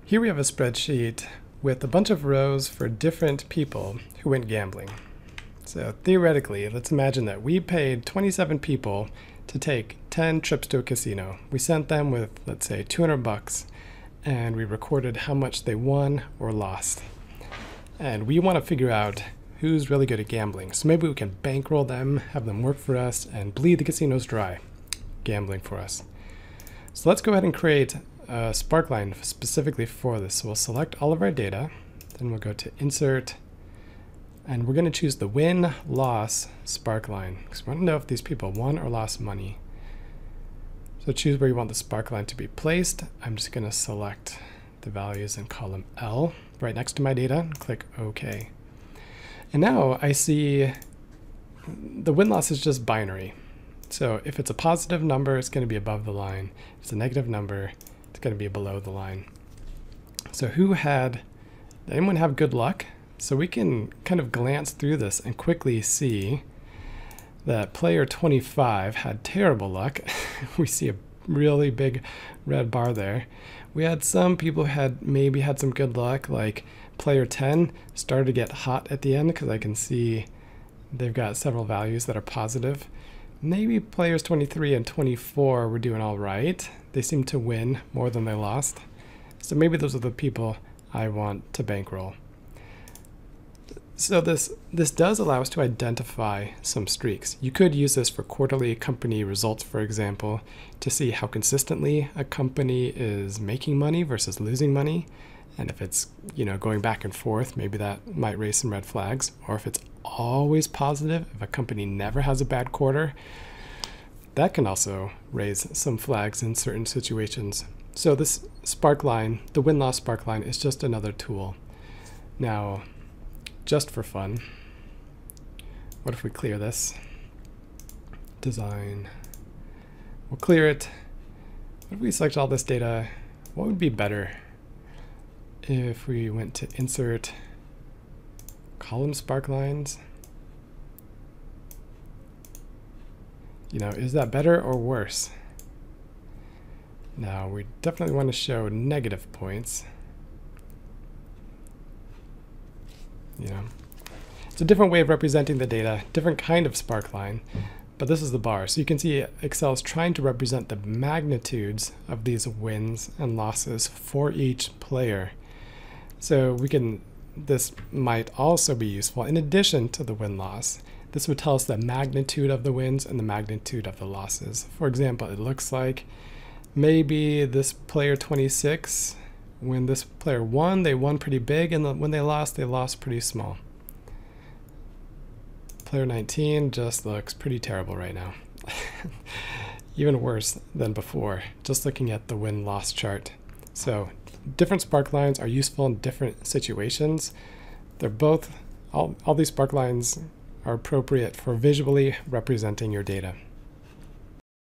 Here we have a spreadsheet with a bunch of rows for different people who went gambling. So theoretically, let's imagine that we paid 27 people to take 10 trips to a casino. We sent them with, let's say, 200 bucks, and we recorded how much they won or lost. And we want to figure out who's really good at gambling. So maybe we can bankroll them, have them work for us, and bleed the casinos dry, gambling for us. So let's go ahead and create a Sparkline specifically for this. So we'll select all of our data, then we'll go to Insert, and we're going to choose the Win-Loss Sparkline, because we want to know if these people won or lost money. So choose where you want the Sparkline to be placed. I'm just going to select the values in column L right next to my data and click OK. And now I see the win-loss is just binary. So if it's a positive number, it's going to be above the line. If it's a negative number, it's going to be below the line. So did anyone have good luck? So we can kind of glance through this and quickly see that player 25 had terrible luck. We see a really big red bar there. We had some people who maybe had some good luck, like player 10 started to get hot at the end because I can see they've got several values that are positive. Maybe players 23 and 24 were doing all right. They seem to win more than they lost. So maybe those are the people I want to bankroll. So this does allow us to identify some streaks. You could use this for quarterly company results, for example, to see how consistently a company is making money versus losing money. And if it's, going back and forth, maybe that might raise some red flags. Or if it's always positive, if a company never has a bad quarter, that can also raise some flags in certain situations. So this Sparkline, the win-loss Sparkline, is just another tool. Now, just for fun, what if we clear this? Design. We'll clear it. What if we select all this data? What would be better if we went to Insert, Column Sparklines? Is that better or worse? Now, we definitely want to show negative points. It's a different way of representing the data, different kind of Sparkline, but this is the bar. So you can see Excel is trying to represent the magnitudes of these wins and losses for each player. So this might also be useful in addition to the win-loss. This would tell us the magnitude of the wins and the magnitude of the losses. For example, it looks like maybe this player 26, when this player won, they won pretty big, and when they lost pretty small. Player 19 just looks pretty terrible right now. Even worse than before, just looking at the win-loss chart. So different Sparklines are useful in different situations. They're both, all these Sparklines are appropriate for visually representing your data.